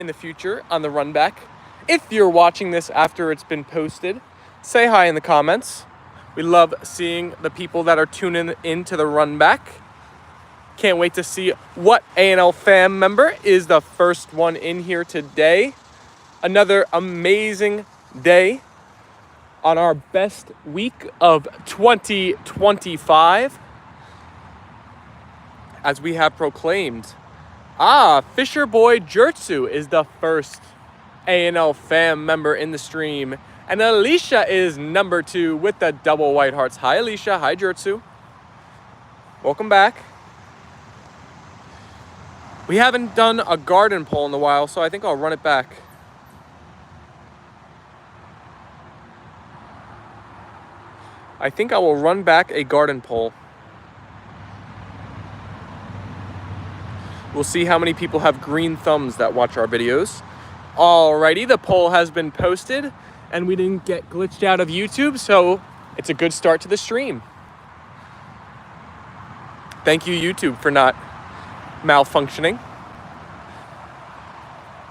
in the future on the run back. If you're watching this after it's been posted, say hi in the comments. We love seeing the people that are tuning into the run back. Can't wait to see what A&L Fam member is the first one in here today. Another amazing day on our best week of 2025. As we have proclaimed, Fisher Boy Jertsu is the first A&L Fam member in the stream. And Alicia is number 2 with the double white hearts. Hi, Alicia. Hi, Jertsu. Welcome back. We haven't done a garden poll in a while, so I think I'll run it back. I think I will run back a garden poll. We'll see how many people have green thumbs that watch our videos. Alrighty, the poll has been posted and we didn't get glitched out of YouTube, so it's a good start to the stream. Thank you, YouTube, for not malfunctioning.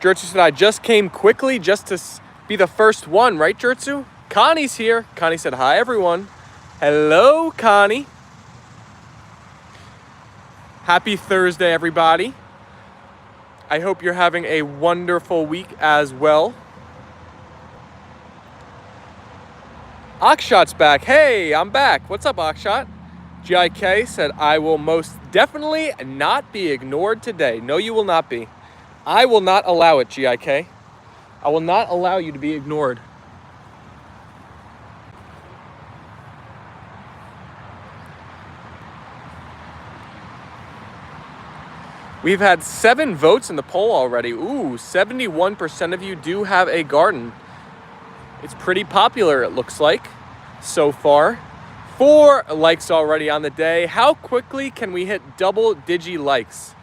Jertsu said, I just came quickly just to be the first one, right, Jertsu? Connie's here. Connie said, hi, everyone. Hello, Connie. Happy Thursday, everybody. I hope you're having a wonderful week as well. Akshot's back. Hey, I'm back. What's up, Akshot? GIK said, I will most definitely not be ignored today. No, you will not be. I will not allow it, GIK. I will not allow you to be ignored. We've had 7 votes in the poll already. Ooh, 71% of you do have a garden. It's pretty popular, it looks like, so far. 4 likes already on the day. How quickly can we hit double-digit likes?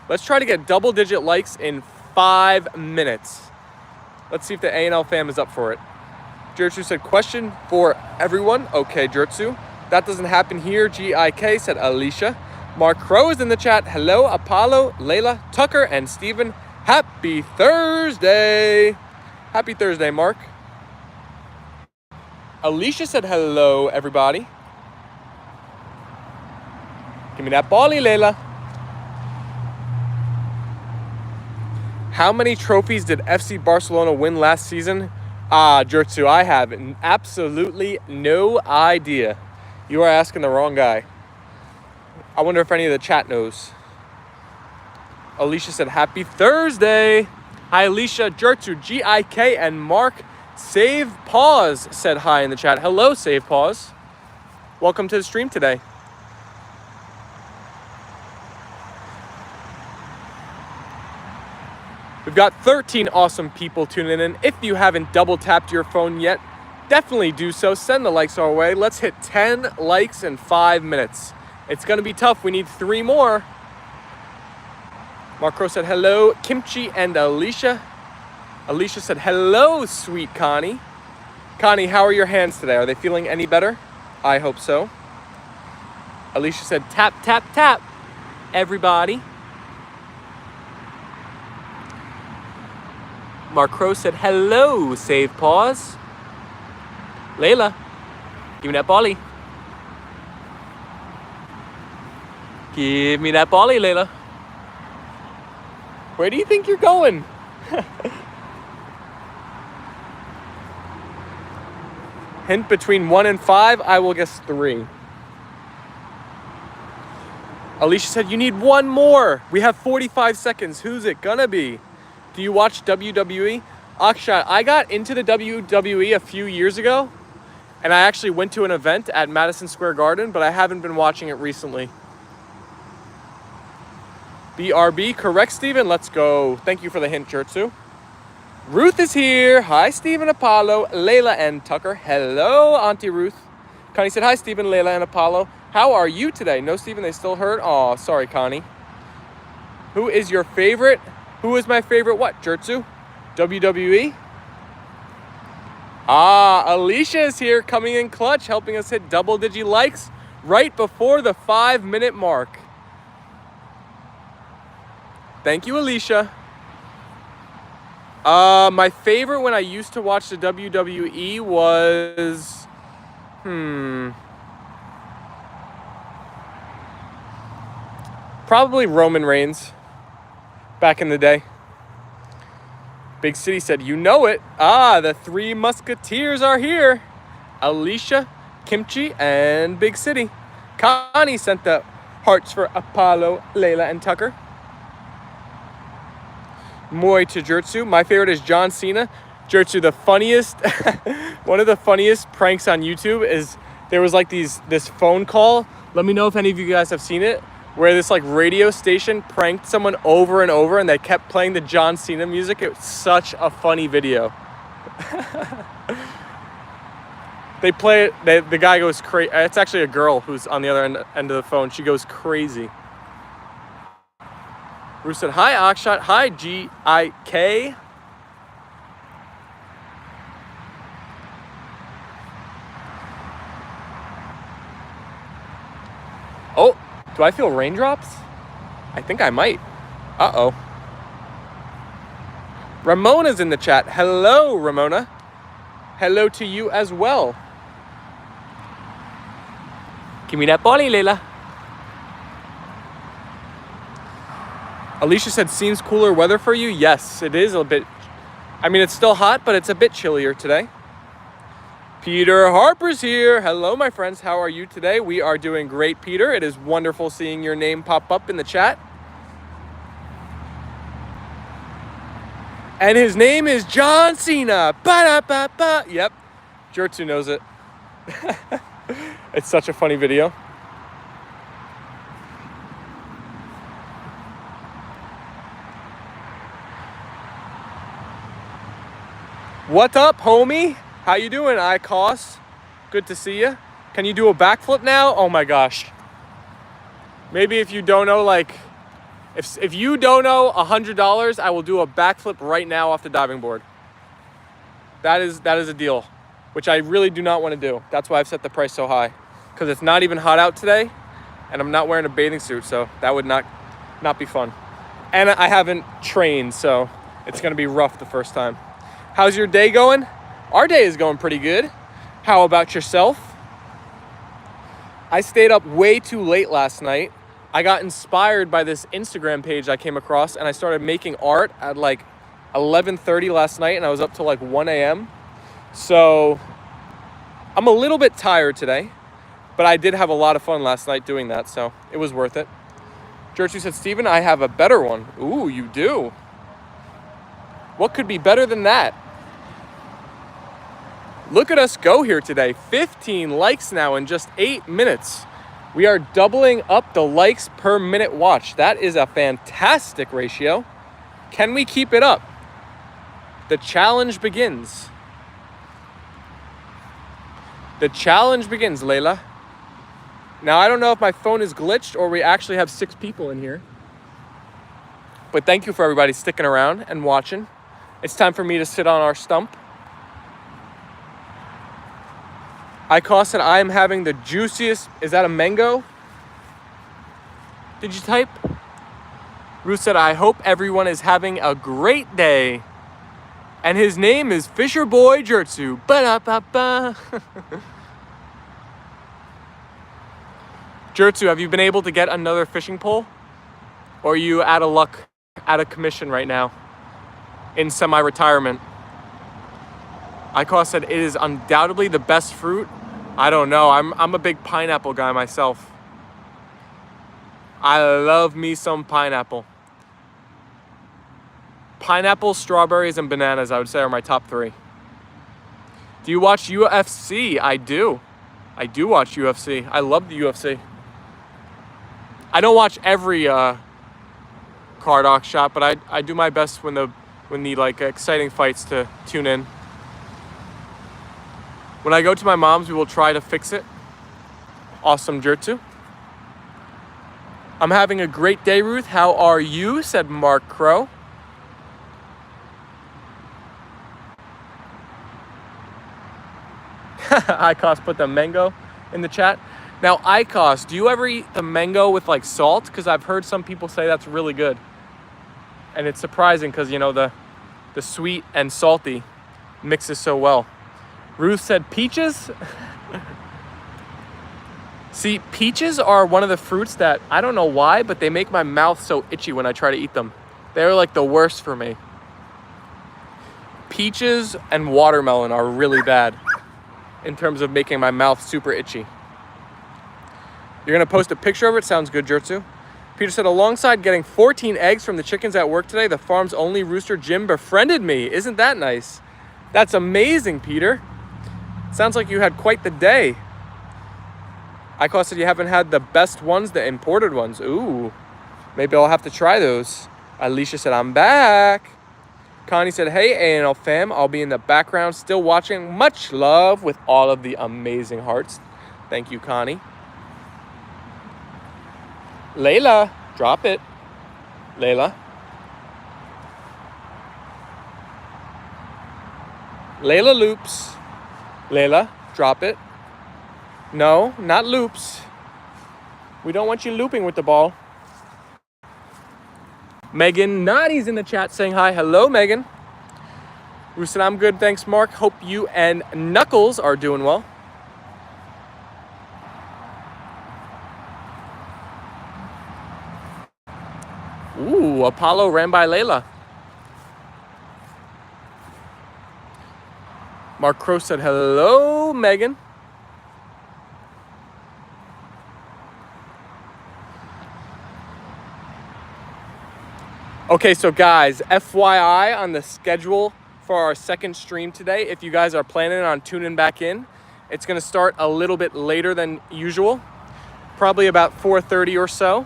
Let's try to get double-digit likes in 5 minutes. Let's see if the A&L Fam is up for it. Jertsu said, question for everyone. Okay, Jertsu. That doesn't happen here. GIK said, Alicia. Mark Crow is in the chat. Hello, Apollo, Leyla, Tucker, and Steven. Happy Thursday. Happy Thursday, Mark. Alicia said hello, everybody. Give me that bally, Leyla. How many trophies did FC Barcelona win last season? Jertsu, I have absolutely no idea. You are asking the wrong guy. I wonder if any of the chat knows. Alicia said, happy Thursday. Hi, Alicia, Jertsu, GIK, and Mark. Save Pause said hi in the chat. Hello, Save Pause. Welcome to the stream today. We've got 13 awesome people tuning in. If you haven't double tapped your phone yet, definitely do so. Send the likes our way. Let's hit 10 likes in 5 minutes. It's going to be tough. We need 3 more. Mark Crow said hello, Kimchi and Alicia. Alicia said hello, sweet Connie. Connie, how are your hands today? Are they feeling any better? I hope so. Alicia said tap, tap, tap, everybody. Mark Crow said hello, Save Pause. Leyla, give me that bally. Give me that bally, Leyla. Where do you think you're going? Hint between 1 and 5, I will guess 3. Alicia said, you need 1 more. We have 45 seconds. Who's it gonna be? Do you watch WWE? Akshat, I got into the WWE a few years ago, and I actually went to an event at Madison Square Garden, but I haven't been watching it recently. BRB, correct, Steven? Let's go. Thank you for the hint, Jertsu. Ruth is here. Hi, Steven, Apollo, Leyla, and Tucker. Hello, Auntie Ruth. Connie said, hi, Steven, Leyla, and Apollo. How are you today? No, Steven, they still hurt? Oh, sorry, Connie. Who is your favorite? Who is my favorite what, Jertsu? WWE? Alicia is here, coming in clutch, helping us hit double-digit likes right before the 5-minute mark. Thank you, Alicia. My favorite when I used to watch the WWE was, probably Roman Reigns back in the day. Big City said, you know it. The three musketeers are here. Alicia, Kimchi, and Big City. Connie sent the hearts for Apollo, Leyla, and Tucker. Moi to Jertsu. My favorite is John Cena. Jertsu, the funniest, one of the funniest pranks on YouTube is there was like this phone call. Let me know if any of you guys have seen it, where this like radio station pranked someone over and over and they kept playing the John Cena music. It was such a funny video. They play it, the guy goes crazy. It's actually a girl who's on the other end of the phone. She goes crazy. Bruce said, hi, Akshat. Hi, G-I-K. Oh, do I feel raindrops? I think I might. Uh-oh. Ramona's in the chat. Hello, Ramona. Hello to you as well. Give me that body, Leyla. Alicia said, seems cooler weather for you. Yes, it is a bit. I mean, it's still hot, but it's a bit chillier today. Peter Harper's here. Hello, my friends. How are you today? We are doing great, Peter. It is wonderful seeing your name pop up in the chat. And his name is John Cena. Ba-da-ba-ba. Yep, Jertsu knows it. It's such a funny video. What up, homie? How you doing, ICOS? Good to see you. Can you do a backflip now? Oh my gosh. Maybe if you don't know, like, if you don't know $100, I will do a backflip right now off the diving board. That is a deal, which I really do not want to do. That's why I've set the price so high, because it's not even hot out today, and I'm not wearing a bathing suit, so that would not be fun. And I haven't trained, so it's gonna be rough the first time. How's your day going? Our day is going pretty good. How about yourself? I stayed up way too late last night. I got inspired by this Instagram page I came across, and I started making art at like 11:30 last night, and I was up till like 1 a.m. So I'm a little bit tired today, but I did have a lot of fun last night doing that, so it was worth it. Jertsu said, Steven, I have a better one. Ooh, you do? What could be better than that? Look at us go here today. 15 likes now in just 8 minutes. We are doubling up the likes per minute watched. That is a fantastic ratio. Can we keep it up? The challenge begins. The challenge begins, Leyla. Now, I don't know if my phone is glitched or we actually have 6 people in here. But thank you for everybody sticking around and watching. It's time for me to sit on our stump. ICOS said, I am having the juiciest. Is that a mango? Did you type? Ruth said, I hope everyone is having a great day. And his name is Fisher Boy Jertsu. Ba-da-ba-ba. Jertsu, have you been able to get another fishing pole? Or are you out of commission right now? In semi-retirement? ICOS said, it is undoubtedly the best fruit. I don't know. I'm a big pineapple guy myself. I love me some pineapple. Pineapple, strawberries, and bananas, I would say, are my top 3. Do you watch UFC? I do. I do watch UFC. I love the UFC. I don't watch every card auction shop, but I do my best when the like exciting fights to tune in. When I go to my mom's, we will try to fix it. Awesome, Jertsu. I'm having a great day, Ruth. How are you? Said Mark Crow. ICOS put the mango in the chat. Now, ICOS, do you ever eat the mango with like salt? Because I've heard some people say that's really good. And it's surprising because, you know, the The sweet and salty mixes so well. Ruth said peaches. See, peaches are one of the fruits that, I don't know why, but they make my mouth so itchy when I try to eat them. They're like the worst for me. Peaches and watermelon are really bad in terms of making my mouth super itchy. You're gonna post a picture of it? Sounds good, Jertsu. Peter said, alongside getting 14 eggs from the chickens at work today, the farm's only rooster, Jim, befriended me. Isn't that nice? That's amazing, Peter. Sounds like you had quite the day. Icos said you haven't had the best ones, the imported ones. Ooh, maybe I'll have to try those. Alicia said, I'm back. Connie said, hey, A&L fam, I'll be in the background still watching. Much love with all of the amazing hearts. Thank you, Connie. Leyla, drop it. Leyla. Leyla loops. Leyla, drop it. No, not loops. We don't want you looping with the ball. Megan Noddy's in the chat saying hi. Hello, Megan. Ruth said, I'm good, thanks, Mark. Hope you and Knuckles are doing well. Ooh, Apollo ran by Leyla. Mark Crow said, hello, Megan. Okay, so guys, FYI on the schedule for our second stream today, if you guys are planning on tuning back in, it's gonna start a little bit later than usual, probably about 4:30 or so.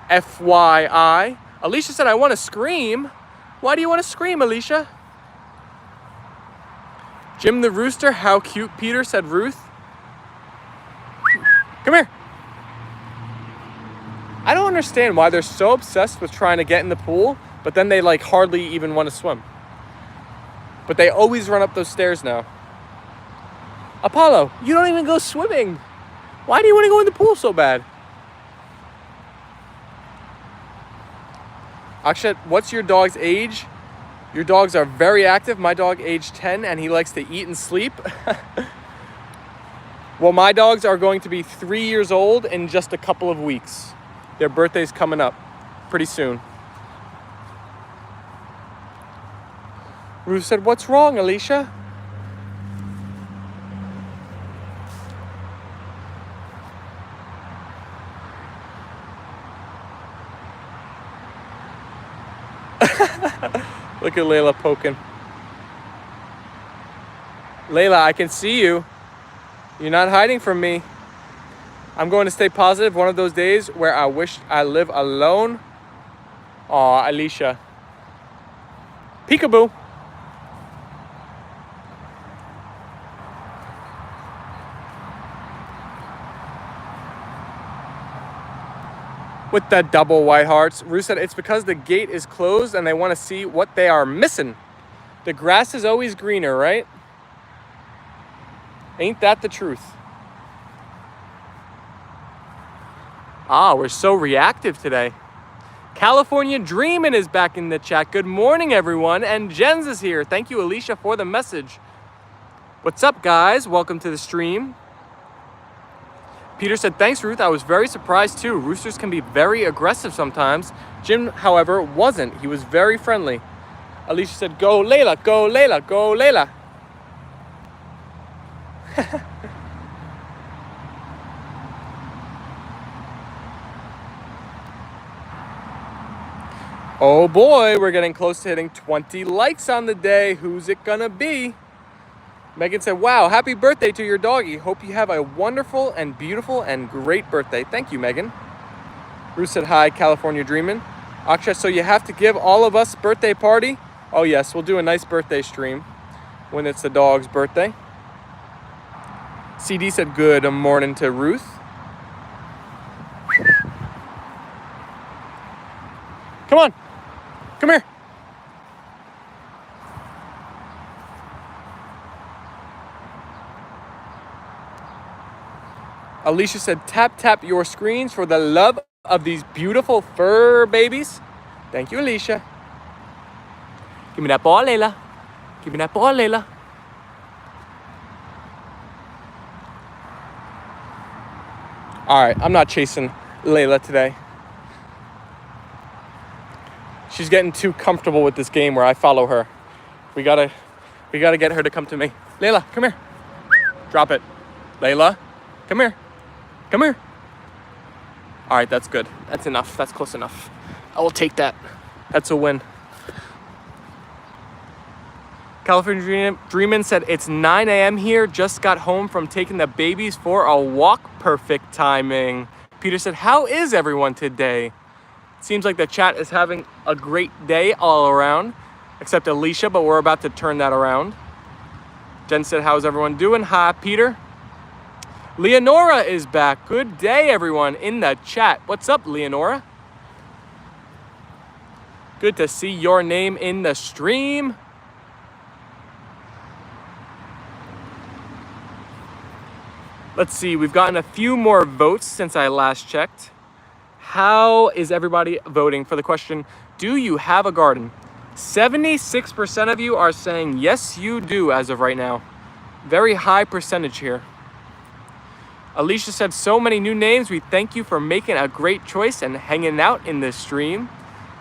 FYI. Alicia said, I want to scream. Why do you want to scream, Alicia? Jim the Rooster, how cute, Peter, said Ruth. Come here. I don't understand why they're so obsessed with trying to get in the pool, but then they like hardly even want to swim. But they always run up those stairs now. Apollo, you don't even go swimming. Why do you want to go in the pool so bad? Akshat, what's your dog's age? Your dogs are very active. My dog aged 10 and he likes to eat and sleep. Well, my dogs are going to be 3 years old in just a couple of weeks. Their birthday's coming up pretty soon. Ruth said, what's wrong, Alicia? Look at Leyla poking. Leyla, I can see you. You're not hiding from me. I'm going to stay positive one of those days where I wish I live alone. Aw, Alicia. Peekaboo. With the double white hearts. Ruth said it's because the gate is closed and they want to see what they are missing. The grass is always greener, right? Ain't that the truth? Ah, we're so reactive today. California Dreamin' is back in the chat. Good morning, everyone. And Jens is here. Thank you, Alicia, for the message. What's up, guys? Welcome to the stream. Peter said, thanks, Ruth. I was very surprised, too. Roosters can be very aggressive sometimes. Jim, however, wasn't. He was very friendly. Alicia said, go, Leyla, go, Leyla, go, Leyla. Oh boy, we're getting close to hitting 20 likes on the day. Who's it gonna be? Megan said, wow, happy birthday to your doggy. Hope you have a wonderful and beautiful and great birthday. Thank you, Megan. Ruth said, hi, California Dreamin'. Akshay, so you have to give all of us birthday party? Oh yes, we'll do a nice birthday stream when it's the dog's birthday. CD said, good morning to Ruth. Come on, come here. Alicia said, tap, tap your screens for the love of these beautiful fur babies. Thank you, Alicia. Give me that ball, Leyla. Give me that ball, Leyla. All right, I'm not chasing Leyla today. She's getting too comfortable with this game where I follow her. We gotta get her to come to me. Leyla, come here. Drop it. Leyla, come here. Come here. All right, that's good. That's enough. That's close enough. I will take that. That's a win. California Dreamin' said, it's 9 a.m. here. Just got home from taking the babies for a walk. Perfect timing. Peter said, how is everyone today? Seems like the chat is having a great day all around, except Alicia, but we're about to turn that around. Jen said, how's everyone doing? Hi, Peter. Leonora is back. Good day, everyone in the chat. What's up, Leonora? Good to see your name in the stream. Let's see, we've gotten a few more votes since I last checked. How is everybody voting for the question, do you have a garden? 76% of you are saying yes, you do as of right now. Very high percentage here. Alicia said, so many new names. We thank you for making a great choice and hanging out in this stream.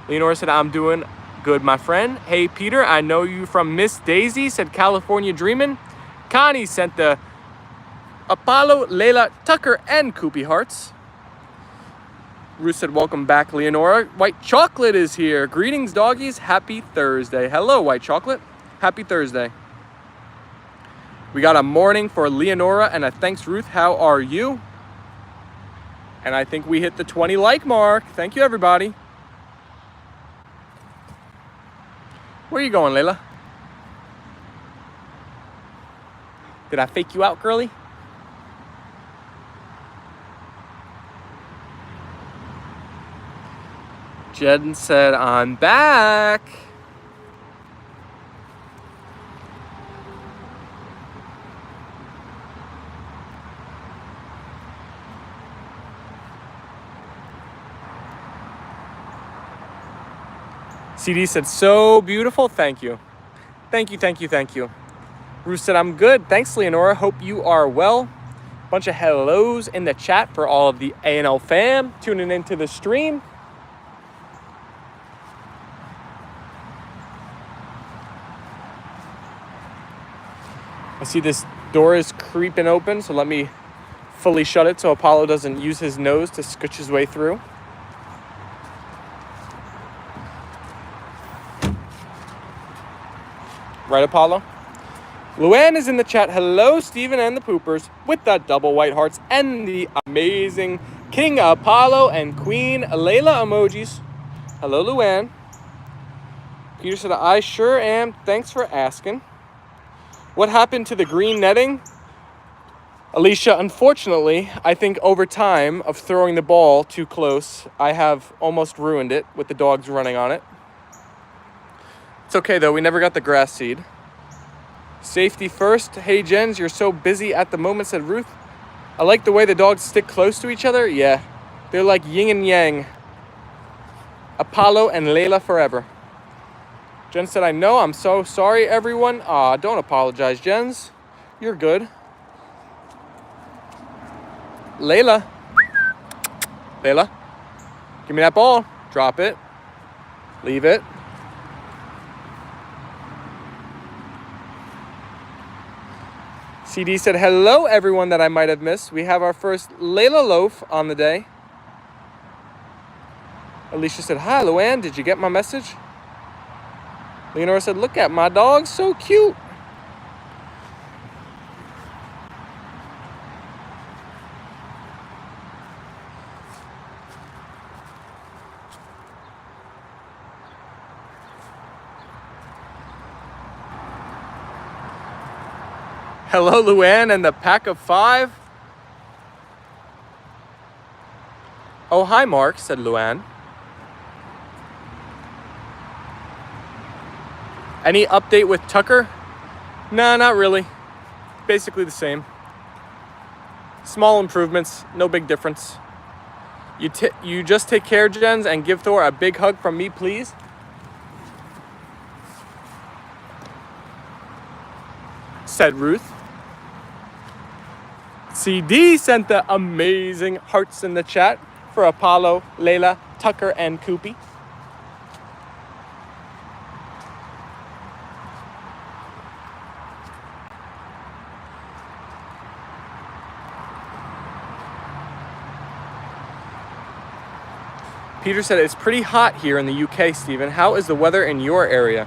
Leonora said, I'm doing good, my friend. Hey, Peter, I know you from Miss Daisy, said California Dreamin'. Connie sent the Apollo, Leyla, Tucker, and Koopy hearts. Ruth said, welcome back, Leonora. White Chocolate is here. Greetings, doggies. Happy Thursday. Hello, White Chocolate. Happy Thursday. We got a morning for Leonora and a thanks, Ruth. How are you? And I think we hit the 20 like mark. Thank you, everybody. Where are you going, Leyla? Did I fake you out, girly? Jen said, I'm back. CD said, so beautiful. Thank you. Thank you, thank you, thank you. Ruth said, I'm good. Thanks, Leonora. Hope you are well. Bunch of hellos in the chat for all of the A&L fam tuning into the stream. I see this door is creeping open, so let me fully shut it so Apollo doesn't use his nose to scooch his way through. Right, Apollo? Luann is in the chat. Hello, Stephen and the Poopers, with the double white hearts and the amazing King Apollo and Queen Leyla emojis. Hello, Luann. Peter said, I sure am. Thanks for asking. What happened to the green netting? Alicia, unfortunately, I think over time of throwing the ball too close, I have almost ruined it with the dogs running on it. It's okay, though. We never got the grass seed. Safety first. Hey, Jens, you're so busy at the moment, said Ruth. I like the way the dogs stick close to each other. Yeah, they're like yin and yang. Apollo and Leyla forever. Jen said, I know. I'm so sorry, everyone. Aw, don't apologize, Jens. You're good. Leyla. Leyla. Give me that ball. Drop it. Leave it. CD said, hello, everyone that I might have missed. We have our first Leyla loaf on the day. Alicia said, hi, Luann. Did you get my message? Leonora said, look at my dog. So cute. Hello, Luann and the pack of 5. Oh, hi, Mark, said Luann. Any update with Tucker? Nah, not really. Basically the same. Small improvements, no big difference. You just take care, Jens, and give Thor a big hug from me, please. said Ruth. CD sent the amazing hearts in the chat for Apollo, Leyla, Tucker, and Koopy. Peter said, it's pretty hot here in the UK, Stephen. How is the weather in your area?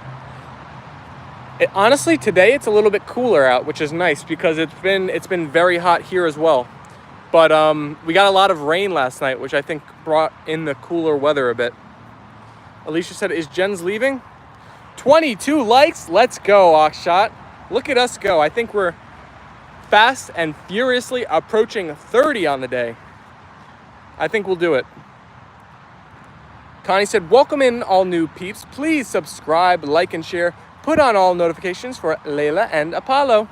Honestly, today it's a little bit cooler out, which is nice because it's been very hot here as well. But we got a lot of rain last night, which I think brought in the cooler weather a bit. Alicia said, is Jen's leaving? 22 likes. Let's go, Oxshot. Look at us go. I think we're fast and furiously approaching 30 on the day. I think we'll do it. Connie said, welcome in all new peeps. Please subscribe, like, and share. Put on all notifications for Leyla and Apollo.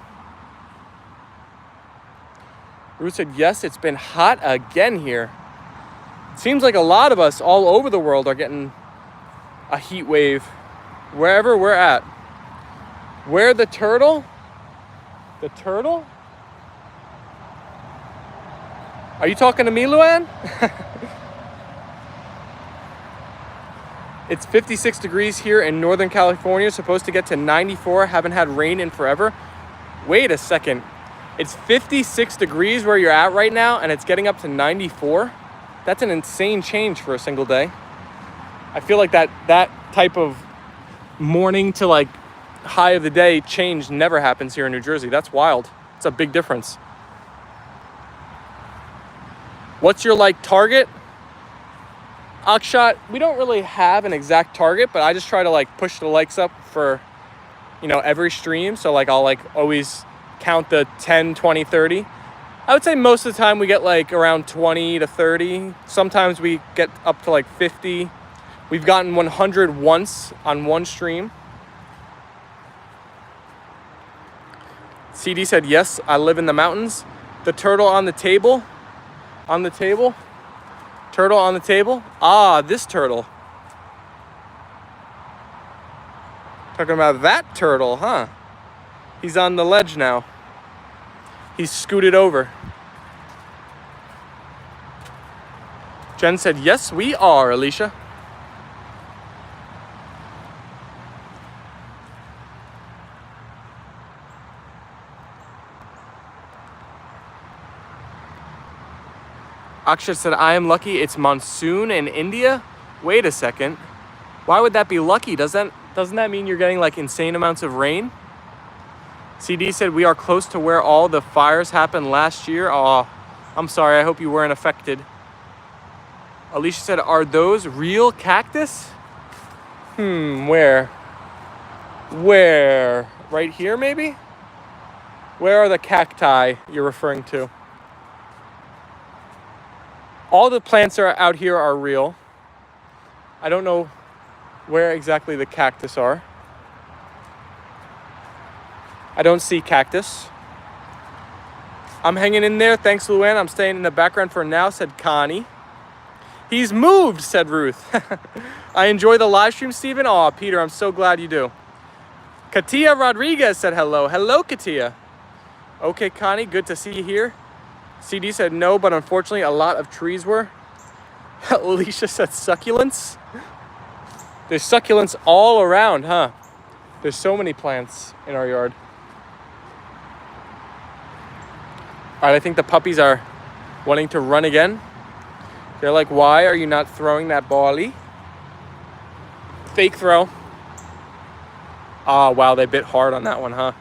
Ruth said, yes, it's been hot again here. Seems like a lot of us all over the world are getting a heat wave wherever we're at. Where the turtle? The turtle? Are you talking to me, Luann? It's 56 degrees here in Northern California. Supposed to get to 94. Haven't had rain in forever. Wait a second. It's 56 degrees where you're at right now, and it's getting up to 94. That's an insane change for a single day. I feel like that type of morning to like high of the day change never happens here in New Jersey. That's wild. It's a big difference. What's your like target? Akshat, we don't really have an exact target, but I just try to like push the likes up for, you know, every stream. So like I'll like always count the 10, 20, 30. I would say most of the time we get like around 20 to 30. Sometimes we get up to like 50. We've gotten 100 once on one stream. CD said, yes, I live in the mountains. The turtle on the table. On the table. Turtle on the table. Ah, this turtle. Talking about that turtle, huh? He's on the ledge now. He's scooted over. Jen said, yes, we are, Alicia. Akshat said, I am lucky it's monsoon in India. Wait a second. Why would that be lucky? Doesn't that mean you're getting like insane amounts of rain? CD said, we are close to where all the fires happened last year. Oh, I'm sorry. I hope you weren't affected. Alicia said, are those real cactus? Where? Where? Right here, maybe? Where are the cacti you're referring to? All the plants are out here are real. I don't know where exactly the cactus are. I don't see cactus. I'm hanging in there. Thanks, Luann. I'm staying in the background for now, said Connie. He's moved, said Ruth. I enjoy the live stream, Stephen. Aw, Peter, I'm so glad you do. Katia Rodriguez said hello. Hello, Katia. Okay, Connie, good to see you here. CD said no, but unfortunately a lot of trees were. Alicia said succulents. There's succulents all around, huh? There's so many plants in our yard. All right, I think the puppies are wanting to run again. They're like, why are you not throwing that bally? Fake throw. Ah, wow, they bit hard on that one, huh?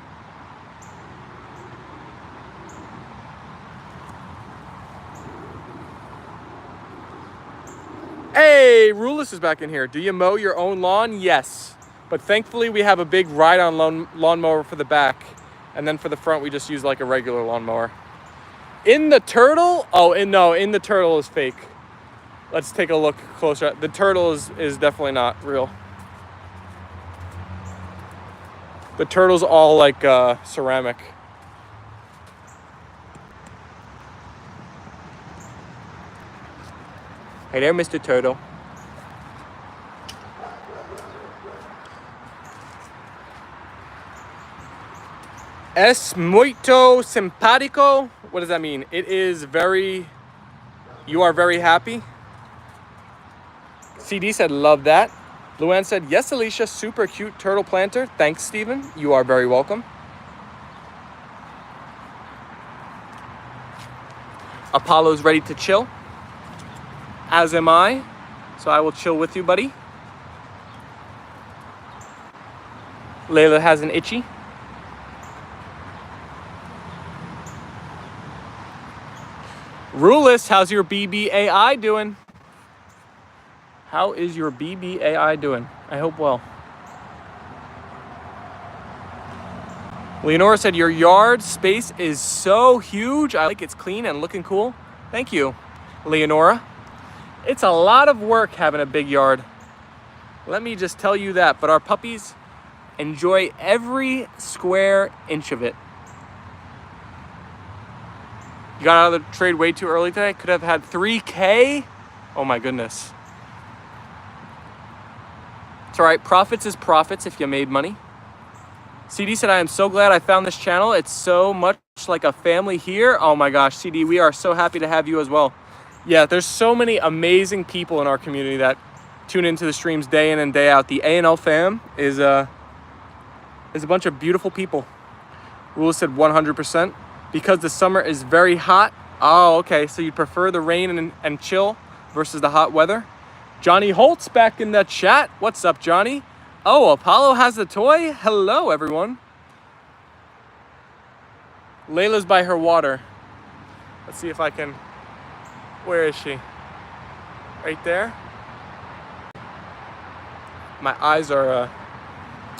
Hey, Rulis is back in here. Do you mow your own lawn? Yes. But thankfully we have a big ride-on lawnmower for the back. And then for the front, we just use like a regular lawnmower. In the turtle? Oh, no, in the turtle is fake. Let's take a look closer. The turtle is definitely not real. The turtle's all like ceramic. Hey there, Mr. Turtle. Es muito simpático. What does that mean? It is very, you are very happy. CD said, love that. Luann said, yes, Alicia, super cute turtle planter. Thanks, Stephen. You are very welcome. Apollo's ready to chill, as am I. So I will chill with you, buddy. Leyla has an itchy. Rulist, how's your BBAI doing? How is your BBAI doing? I hope well. Leonora said, your yard space is so huge. I like it's clean and looking cool. Thank you, Leonora. It's a lot of work having a big yard. Let me just tell you that. But our puppies enjoy every square inch of it. You got out of the trade way too early today. Could have had 3K. Oh my goodness. It's all right. Profits is profits if you made money. CD said, I am so glad I found this channel. It's so much like a family here. Oh my gosh, CD, we are so happy to have you as well. Yeah, there's so many amazing people in our community that tune into the streams day in and day out. The A&L Fam is a bunch of beautiful people. Rule said 100%. Because the summer is very hot. Oh, okay, so you prefer the rain and chill versus the hot weather? Johnny Holt's back in the chat. What's up, Johnny? Oh, Apollo has the toy? Hello, everyone. Layla's by her water. Let's see if I can... Where is she? Right there? My eyes are,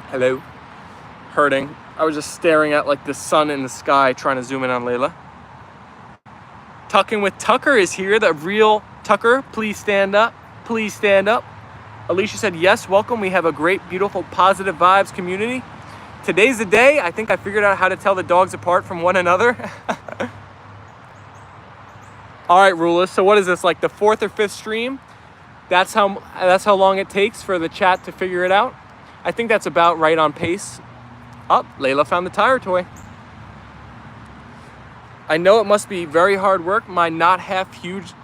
hello, hurting. I was just staring at like the sun in the sky trying to zoom in on Leyla. Tucking with Tucker is here. The real Tucker. Please stand up. Please stand up. Alicia said, yes, welcome. We have a great, beautiful, positive vibes community. Today's the day. I think I figured out how to tell the dogs apart from one another. All right, Rula. So what is this, like the 4th or 5th stream? That's how long it takes for the chat to figure it out. I think that's about right on pace. Oh, Leyla found the tire toy. I know it must be very hard work. My not half huge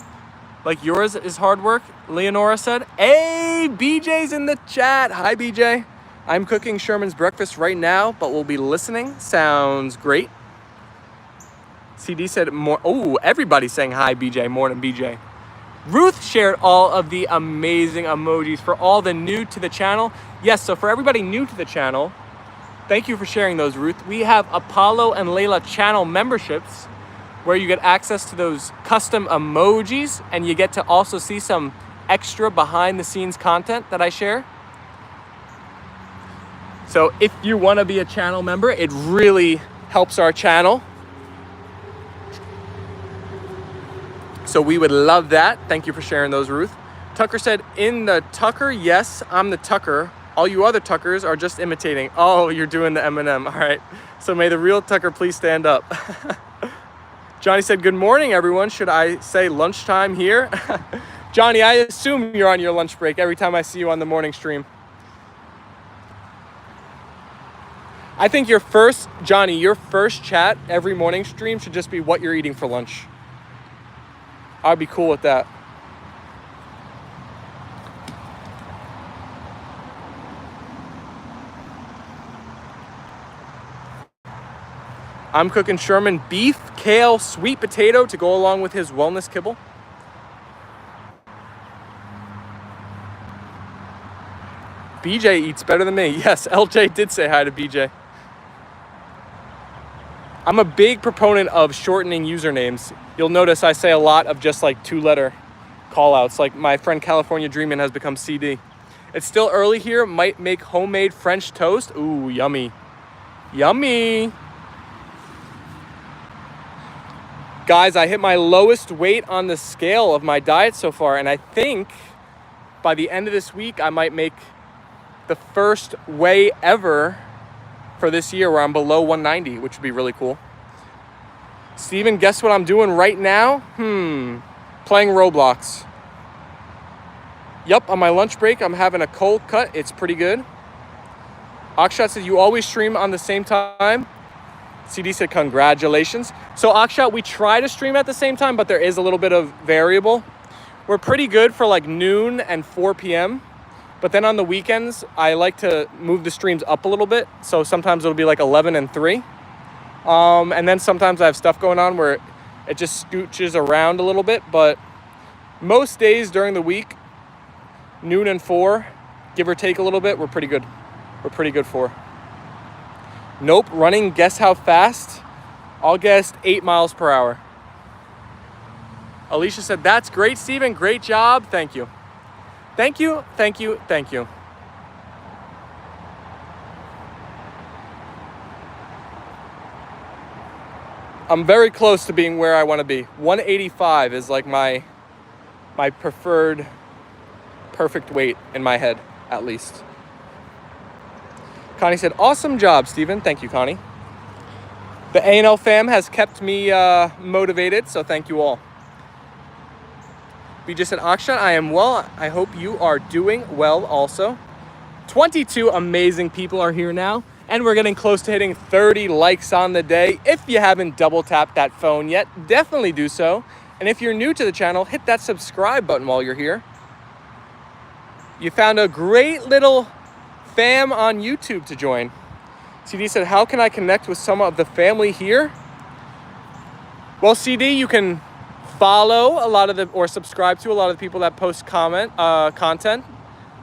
like yours is hard work, Leonora said. Hey, BJ's in the chat. Hi, BJ. I'm cooking Sherman's breakfast right now, but we'll be listening. Sounds great. CD said more. Oh, everybody's saying hi, BJ. Morning, BJ. Ruth shared all of the amazing emojis for all the new to the channel. Yes, so for everybody new to the channel, thank you for sharing those, Ruth. We have Apollo and Leyla channel memberships where you get access to those custom emojis and you get to also see some extra behind the scenes content that I share. So if you want to be a channel member, it really helps our channel. So we would love that. Thank you for sharing those, Ruth. Tucker said, in the Tucker, yes, I'm the Tucker. All you other Tuckers are just imitating. Oh, you're doing the Eminem. All right. So may the real Tucker please stand up. Johnny said, good morning, everyone. Should I say lunchtime here? Johnny, I assume you're on your lunch break every time I see you on the morning stream. I think your first chat every morning stream should just be what you're eating for lunch. I'd be cool with that. I'm cooking Sherman beef, kale, sweet potato to go along with his wellness kibble. BJ eats better than me. Yes, LJ did say hi to BJ. I'm a big proponent of shortening usernames. You'll notice I say a lot of just like 2-letter callouts. Like my friend California Dreamin' has become CD. It's still early here. Might make homemade French toast. Ooh, yummy. Yummy. Guys, I hit my lowest weight on the scale of my diet so far, and I think by the end of this week, I might make the first weigh ever for this year where I'm below 190, which would be really cool. Steven, guess what I'm doing right now? Playing Roblox. Yup, on my lunch break, I'm having a cold cut. It's pretty good. Akshat said, you always stream on the same time? CD said, congratulations. So Akshat, we try to stream at the same time, but there is a little bit of variable. We're pretty good for like noon and 4 p.m. But then on the weekends, I like to move the streams up a little bit. So sometimes it'll be like 11 and 3. And then sometimes I have stuff going on where it just scooches around a little bit. But most days during the week, noon and 4, give or take a little bit, we're pretty good. We're pretty good for. Nope, running, guess how fast? I'll guess 8 miles per hour. Alicia said, that's great, Steven. Great job. Thank you. Thank you, thank you, thank you. I'm very close to being where I want to be. 185 is like my preferred perfect weight in my head, at least. Connie said, awesome job, Steven. Thank you, Connie. The A&L fam has kept me motivated, so thank you all. We just said, Akshat, I am well. I hope you are doing well also. 22 amazing people are here now, and we're getting close to hitting 30 likes on the day. If you haven't double tapped that phone yet, definitely do so. And if you're new to the channel, hit that subscribe button while you're here. You found a great little fam on YouTube to join. CD said, how can I connect with some of the family here? Well, CD, you can follow a lot of the, or subscribe to a lot of the people that post content.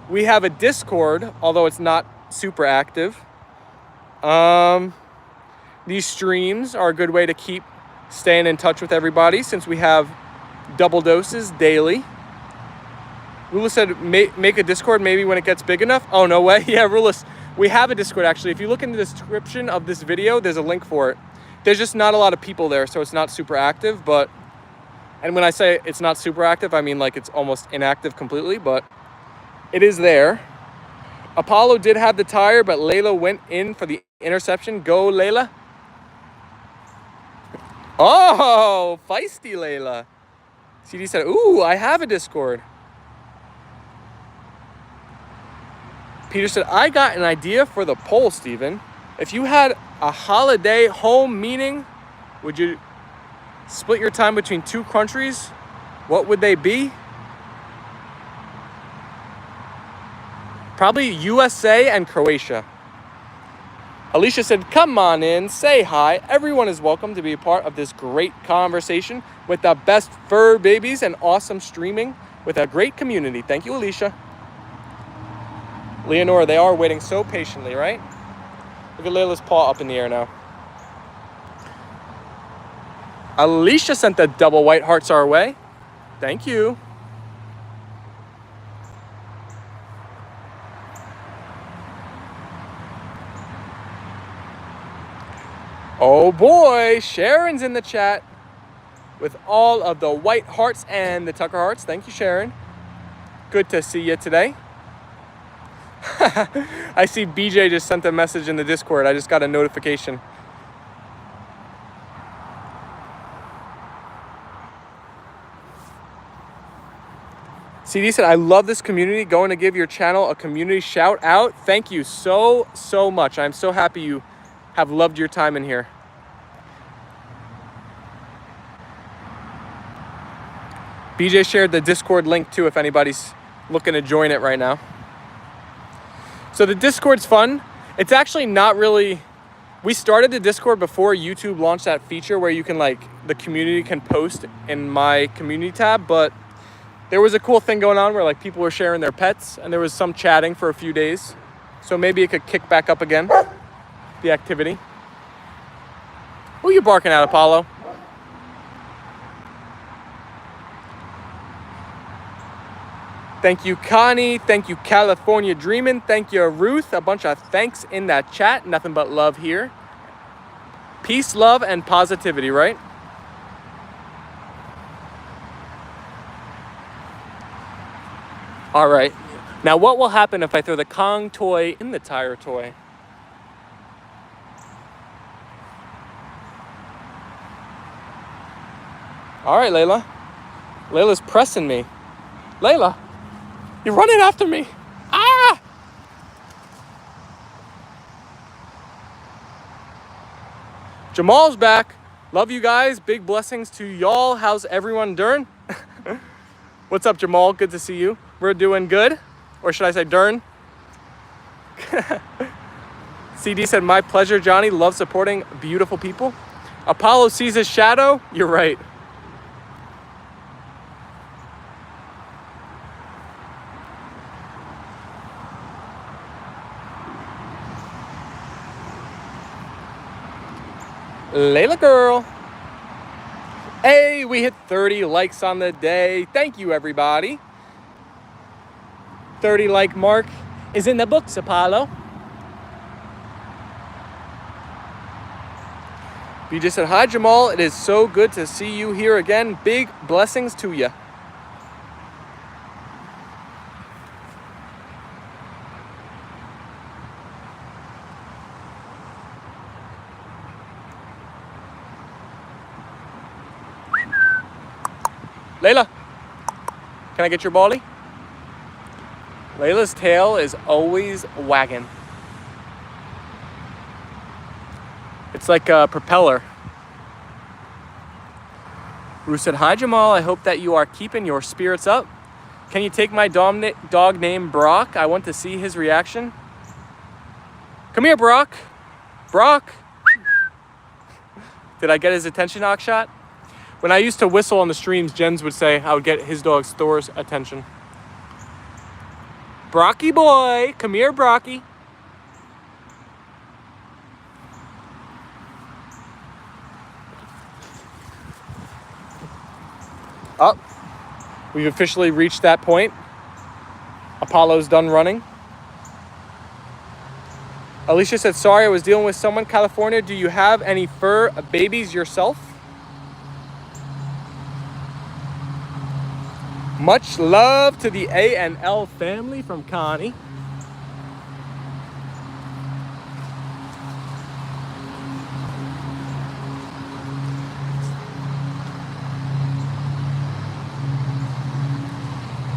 We have a Discord, although it's not super active. These streams are a good way to keep staying in touch with everybody since we have double doses daily. Rula said, make a Discord maybe when it gets big enough. Oh, no way. Yeah, Rula, we have a Discord actually. If you look in the description of this video, there's a link for it. There's just not a lot of people there, so it's not super active, but, and when I say it's not super active, I mean like it's almost inactive completely, but it is there. Apollo did have the tire, but Leyla went in for the interception. Go, Leyla. Oh, feisty Leyla. CD said, ooh, I have a Discord. Peter said, I got an idea for the poll, Steven. If you had a holiday home meeting, would you split your time between 2 countries? What would they be? Probably USA and Croatia. Alicia said, come on in, say hi. Everyone is welcome to be a part of this great conversation with the best fur babies and awesome streaming with a great community. Thank you, Alicia. Leonora, they are waiting so patiently, right? Look at Layla's paw up in the air now. Alicia sent the double white hearts our way. Thank you. Oh boy, Sharon's in the chat with all of the white hearts and the Tucker hearts. Thank you, Sharon. Good to see you today. I see BJ just sent a message in the Discord. I just got a notification. CD said, I love this community. Going to give your channel a community shout out. Thank you so much. I'm so happy you have loved your time in here. BJ shared the Discord link too if anybody's looking to join it right now. So the Discord's fun. It's actually not really, we started the Discord before YouTube launched that feature where you can like, the community can post in my community tab, but there was a cool thing going on where like people were sharing their pets and there was some chatting for a few days. So maybe it could kick back up again, the activity. Who are you barking at, Apollo? Thank you, Connie. Thank you, California Dreamin'. Thank you, Ruth. A bunch of thanks in that chat. Nothing but love here. Peace, love, and positivity, right? All right. Now, what will happen if I throw the Kong toy in the tire toy? All right, Leyla. Layla's pressing me. Leyla. You're running after me. Ah! Jamal's back. Love you guys. Big blessings to y'all. How's everyone doing? What's up, Jamal? Good to see you. We're doing good. Or should I say Dern? CD said, my pleasure, Johnny. Love supporting beautiful people. Apollo sees his shadow. You're right. Leyla girl. Hey, we hit 30 likes on the day. Thank you, everybody. 30 like mark is in the books, Apollo. You just said, hi, Jamal. It is so good to see you here again. Big blessings to you. Leyla, can I get your ballie? Layla's tail is always wagging. It's like a propeller. Ruth said, hi, Jamal. I hope that you are keeping your spirits up. Can you take my dog named Brock? I want to see his reaction. Come here, Brock. Brock. Did I get his attention, Akshat? When I used to whistle on the streams, Jens would say I would get his dog Thor's attention. Brocky boy, come here, Brocky. Oh, we've officially reached that point. Apollo's done running. Alicia said, sorry, I was dealing with someone. California, do you have any fur babies yourself? Much love to the A&L family from Connie.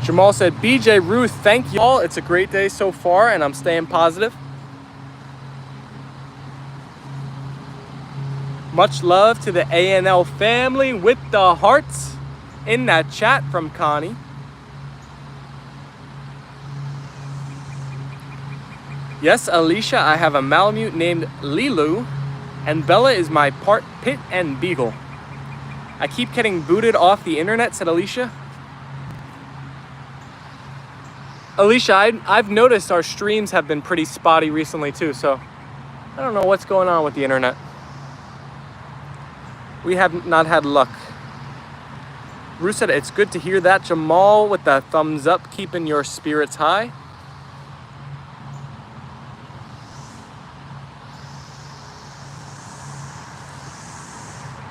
Jamal said, BJ, Ruth, thank you all. It's a great day so far, and I'm staying positive. Much love to the A&L family with the hearts in that chat from Connie. Yes, Alicia, I have a Malamute named Lilu, and Bella is my part pit and beagle. I keep getting booted off the internet, said Alicia. Alicia, I've noticed our streams have been pretty spotty recently too, so I don't know what's going on with the internet. We have not had luck. Ruth said, it's good to hear that. Jamal with the thumbs up, keeping your spirits high.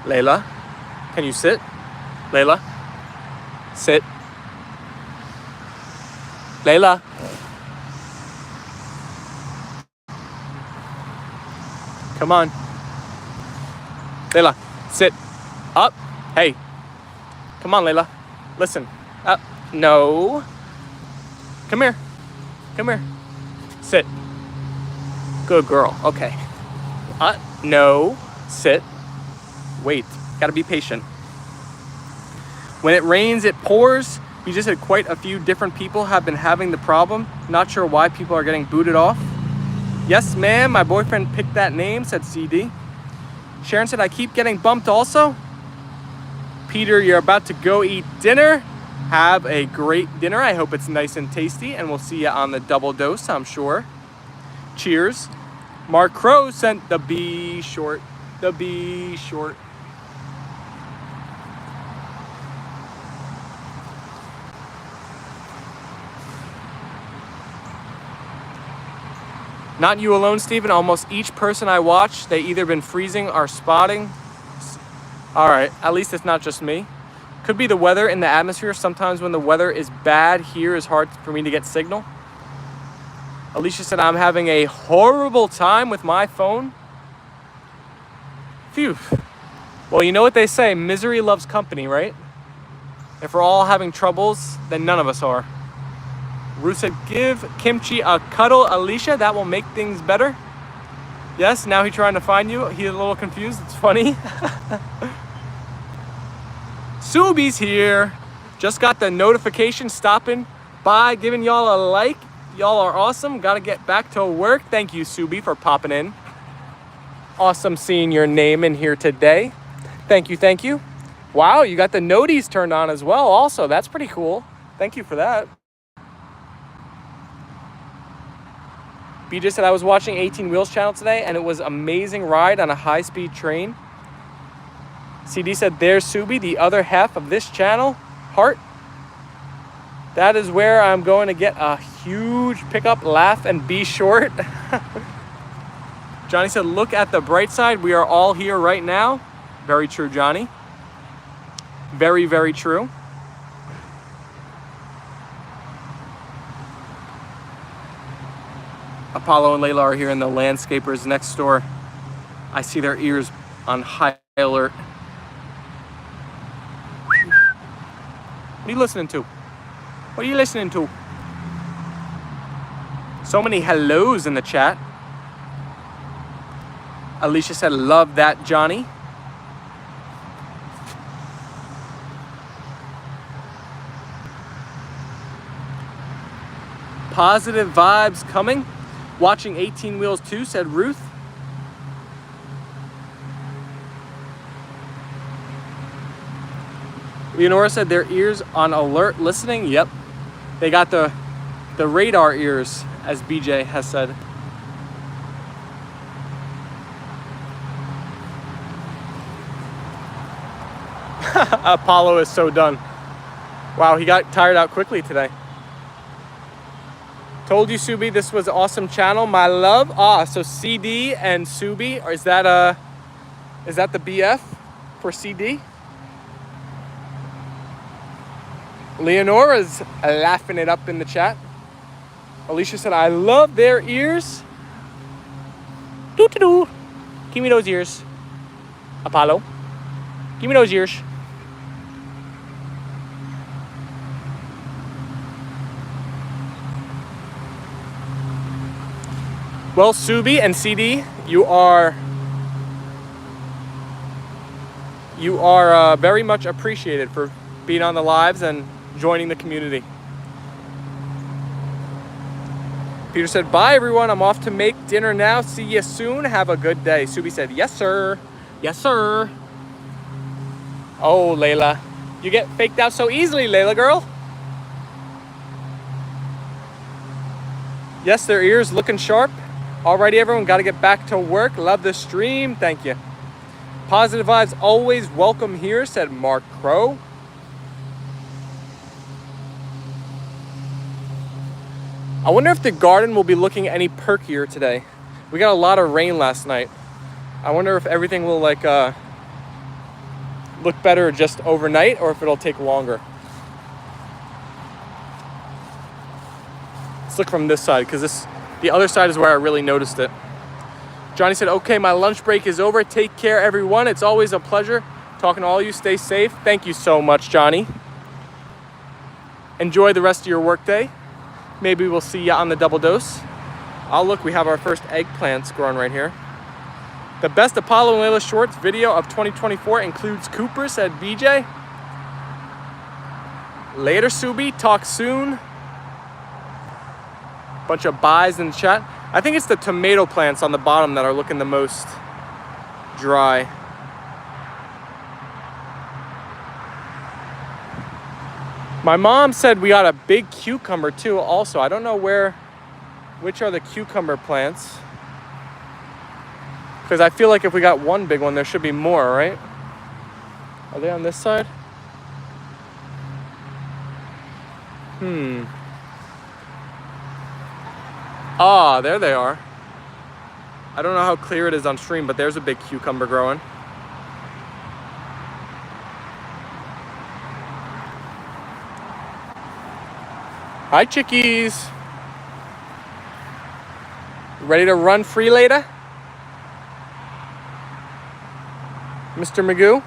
Leyla, can you sit? Leyla, sit. Leyla. Come on. Leyla, sit. Up. Hey. Come on, Leyla. Listen. Up. No. Come here. Come here. Sit. Good girl. Okay. No. Sit. Wait. Gotta be patient. When it rains, it pours. We just had quite a few different people have been having the problem. Not sure why people are getting booted off. Yes, ma'am. My boyfriend picked that name, said CD. Sharon said, I keep getting bumped also. Peter, you're about to go eat dinner. Have a great dinner. I hope it's nice and tasty, and we'll see you on the double dose, I'm sure. Cheers. Mark Crow sent the B short. The B short. Not you alone, Stephen. Almost each person I watch, they either been freezing or spotting. All right, at least it's not just me. Could be the weather in the atmosphere. Sometimes when the weather is bad here, it's hard for me to get signal. Alicia said, I'm having a horrible time with my phone. Phew. Well, you know what they say, misery loves company, right? If we're all having troubles, then none of us are. Ruth said, give Kimchi a cuddle, Alicia. That will make things better. Yes, now he's trying to find you. He's a little confused. It's funny. Subi's here. Just got the notification stopping by, giving y'all a like. Y'all are awesome. Got to get back to work. Thank you, Subi, for popping in. Awesome seeing your name in here today. Thank you, thank you. Wow, you got the noties turned on as well also. That's pretty cool. Thank you for that. BJ said, I was watching 18 Wheels channel today and it was amazing ride on a high-speed train. CD said, there's Subi, the other half of this channel. Heart. That is where I'm going to get a huge pickup, laugh, and be short. Johnny said, look at the bright side. We are all here right now. Very true, Johnny. Very, very true. Apollo and Leyla are here in the landscapers next door. I see their ears on high alert. What are you listening to? What are you listening to? So many hellos in the chat. Alicia said, love that, Johnny. Positive vibes coming. Watching 18 Wheels too, said Ruth. Leonora said their ears on alert listening. Yep. They got the radar ears, as BJ has said. Apollo is so done. Wow, he got tired out quickly today. Told you, Subi, this was an awesome channel, my love. Ah, so CD and Subi, or is that the BF for CD? Leonora's laughing it up in the chat. Alicia said, I love their ears. Doo-doo-doo. Give me those ears. Apollo, give me those ears. Well, Subi and CD, you are very much appreciated for being on the lives and joining the community. Peter said, bye everyone, I'm off to make dinner now. See you soon. Have a good day. Subi said, yes sir. Yes sir. Oh, Leyla, you get faked out so easily, Leyla girl. Yes, their ears looking sharp. Alrighty, everyone, got to get back to work. Love the stream. Thank you. Positive vibes always welcome here, said Mark Crow. I wonder if the garden will be looking any perkier today. We got a lot of rain last night. I wonder if everything will like look better just overnight or if it'll take longer. Let's look from this side because the other side is where I really noticed it. Johnny said, okay, my lunch break is over. Take care, everyone. It's always a pleasure talking to all of you. Stay safe. Thank you so much, Johnny. Enjoy the rest of your workday. Maybe we'll see you on the double dose. Oh, look, we have our first eggplants growing right here. The best Apollo and Leyla Shorts video of 2024 includes Cooper, said BJ. Later, Subi. Talk soon. Bunch of buys in the chat. I think it's the tomato plants on the bottom that are looking the most dry. My mom said we got a big cucumber too also. I don't know which are the cucumber plants. Because I feel like if we got one big one, there should be more, right? Are they on this side? Ah, there they are. I don't know how clear it is on stream, but there's a big cucumber growing. Hi, chickies. Ready to run free later? Mr. Magoo?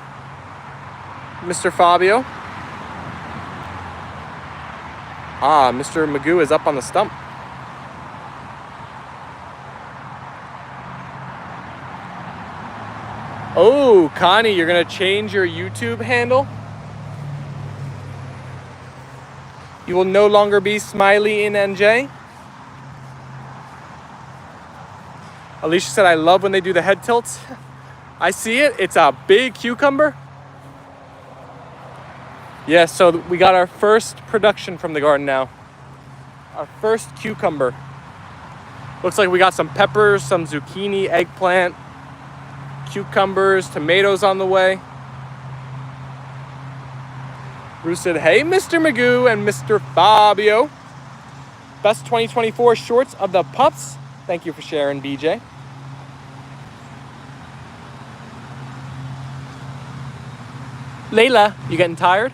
Mr. Fabio? Ah, Mr. Magoo is up on the stump. Oh, Connie, you're gonna change your YouTube handle? You will no longer be Smiley in NJ? Alicia said, I love when they do the head tilts. I see it. It's a big cucumber. Yeah, so we got our first production from the garden now. Our first cucumber. Looks like we got some peppers, some zucchini, eggplant, cucumbers, tomatoes on the way. Bruce said, hey, Mr. Magoo and Mr. Fabio. Best 2024 shorts of the pups. Thank you for sharing, BJ. Leyla, you getting tired?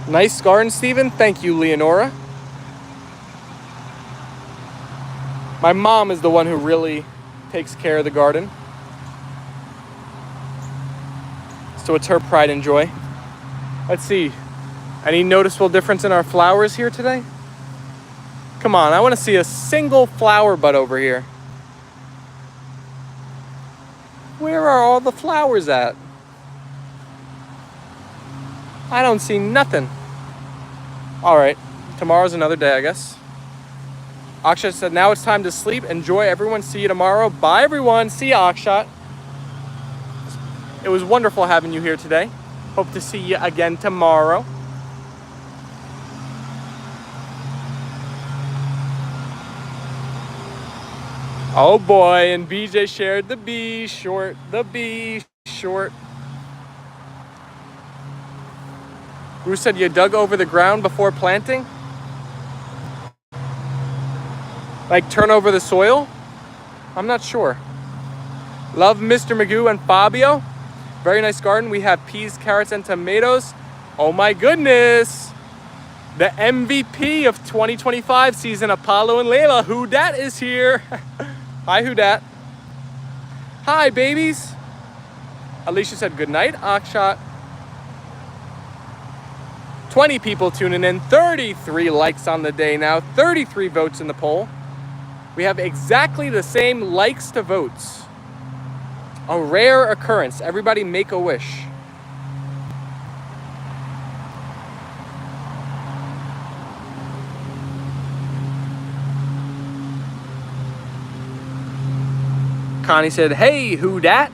Nice garden, Stephen. Thank you, Leonora. My mom is the one who really takes care of the garden. So it's her pride and joy. Let's see. Any noticeable difference in our flowers here today? Come on, I want to see a single flower bud over here. Where are all the flowers at? I don't see nothing. All right, tomorrow's another day, I guess. Akshat said, now it's time to sleep. Enjoy, everyone. See you tomorrow. Bye, everyone. See you, Akshat. It was wonderful having you here today. Hope to see you again tomorrow. Oh boy, and BJ shared the B short, the B short. Bruce said you dug over the ground before planting? Like turn over the soil? I'm not sure. Love Mr. Magoo and Fabio. Very nice garden. We have peas, carrots, and tomatoes. Oh my goodness. The MVP of 2025 season, Apollo and Leyla. Who dat is here? Hi, who dat? Hi, babies. Alicia said good night, Akshat. 20 people tuning in, 33 likes on the day now, 33 votes in the poll. We have exactly the same likes to votes. A rare occurrence. Everybody make a wish. Connie said, hey, who dat?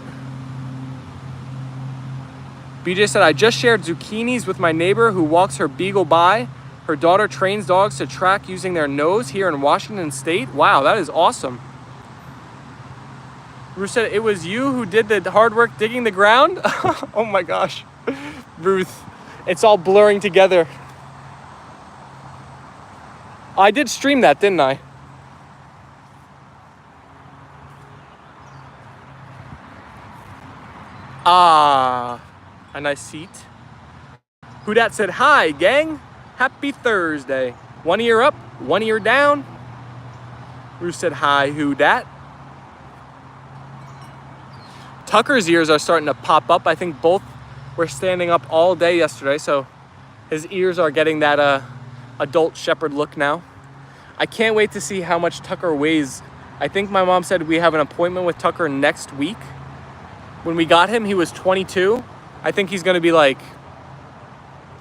BJ said, I just shared zucchinis with my neighbor who walks her beagle by. Her daughter trains dogs to track using their nose here in Washington State. Wow, that is awesome. Ruth said, it was you who did the hard work digging the ground? Oh my gosh. Ruth, it's all blurring together. I did stream that, didn't I? Ah, a nice seat. Who dat said, hi, gang. Happy Thursday. One ear up, one ear down. Ruth said, hi, who dat? Tucker's ears are starting to pop up. I think both were standing up all day yesterday, so his ears are getting that adult shepherd look now. I can't wait to see how much Tucker weighs. I think my mom said we have an appointment with Tucker next week. When we got him, he was 22. I think he's gonna be like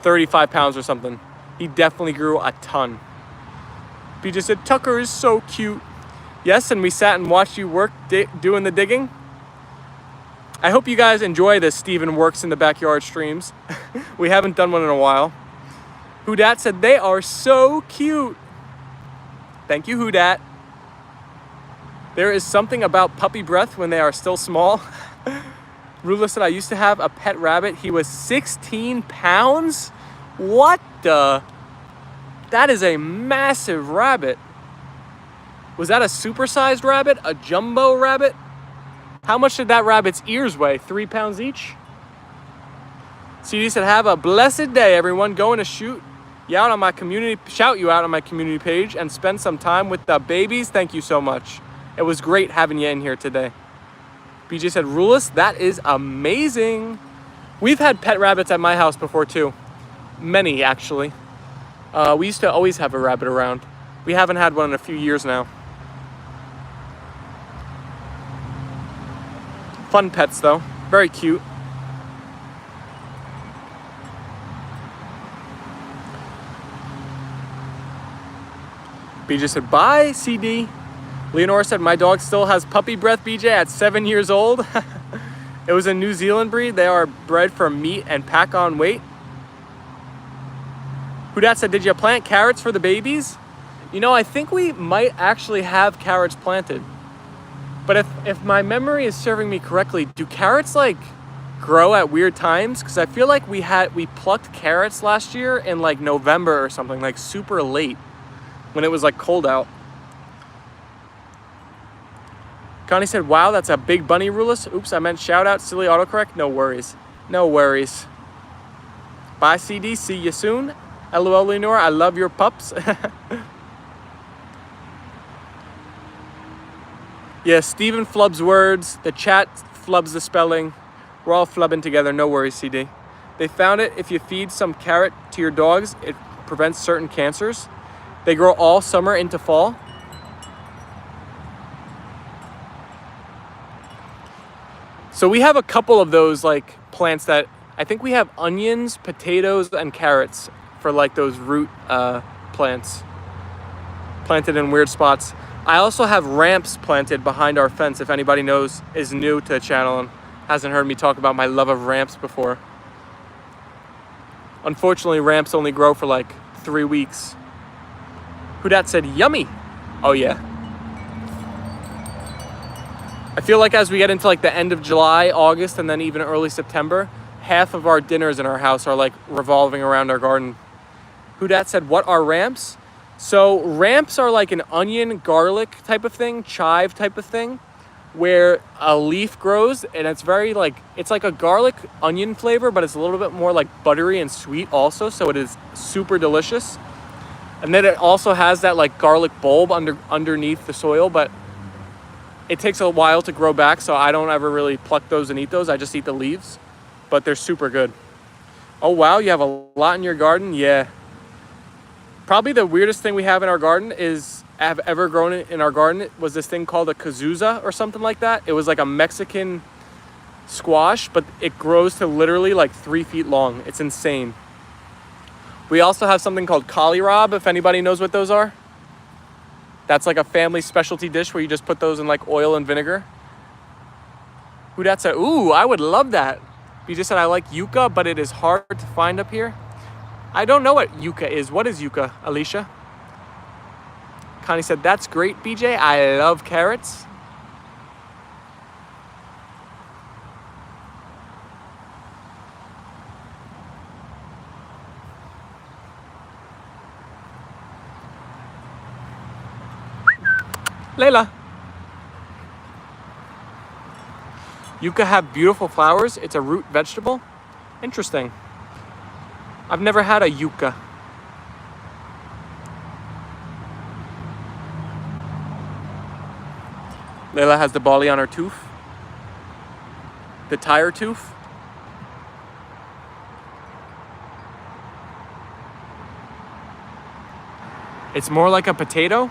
35 pounds or something. He definitely grew a ton. B just said, Tucker is so cute. Yes, and we sat and watched you work doing the digging. I hope you guys enjoy the Steven Works in the Backyard streams. We haven't done one in a while. Who dat said, they are so cute. Thank you, Who dat. There is something about puppy breath when they are still small. Rula said, I used to have a pet rabbit. He was 16 pounds? What the? That is a massive rabbit. Was that a supersized rabbit? A jumbo rabbit? How much did that rabbit's ears weigh? 3 pounds each? CD said, have a blessed day, everyone. Going to shout you out on my community page and spend some time with the babies. Thank you so much. It was great having you in here today. BJ said, Rulus, that is amazing. We've had pet rabbits at my house before too. Many, actually. We used to always have a rabbit around. We haven't had one in a few years now. Fun pets though, very cute. BJ said, bye, CD. Leonora said, my dog still has puppy breath, BJ, at 7 years old. It was a New Zealand breed. They are bred for meat and pack on weight. Hudat said, did you plant carrots for the babies? You know, I think we might actually have carrots planted. But if my memory is serving me correctly, do carrots like grow at weird times? Because I feel like we plucked carrots last year in like November or something, like super late when it was like cold out. Connie said, wow, that's a big bunny, Rulus. Oops, I meant shout out, silly autocorrect. No worries. No worries. Bye, CD. See you soon. LOL, Leonora. I love your pups. Yeah, Steven flubs words. The chat flubs the spelling. We're all flubbing together. No worries, CD. They found it. If you feed some carrot to your dogs, it prevents certain cancers. They grow all summer into fall. So we have a couple of those like plants that I think we have onions, potatoes, and carrots for like those root plants planted in weird spots. I also have ramps planted behind our fence. If anybody knows, is new to the channel and hasn't heard me talk about my love of ramps before. Unfortunately, ramps only grow for like 3 weeks. Hudat said, yummy. Oh yeah. I feel like as we get into like the end of July, August, and then even early September, half of our dinners in our house are like revolving around our garden. Hudat said, what are ramps? So ramps are like an onion, garlic type of thing, chive type of thing, where a leaf grows and it's very like, it's like a garlic onion flavor, but it's a little bit more like buttery and sweet also. So it is super delicious. And then it also has that like garlic bulb underneath the soil, but it takes a while to grow back, so I don't ever really pluck those and eat those. I just eat the leaves, but they're super good. Oh, wow, you have a lot in your garden? Yeah. Probably the weirdest thing we have in our garden have ever grown in our garden was this thing called a kazuza or something like that. It was like a Mexican squash, but it grows to literally like 3 feet long. It's insane. We also have something called kohlrabi, if anybody knows what those are. That's like a family specialty dish where you just put those in like oil and vinegar. Ooh, that's ooh, I would love that. You just said I like yucca, but it is hard to find up here. I don't know what yucca is. What is yucca, Alicia? Connie said, that's great, BJ. I love carrots. Leyla. Yucca have beautiful flowers. It's a root vegetable. Interesting. I've never had a yucca. Leyla has the bali on her tooth. The tire tooth. It's more like a potato.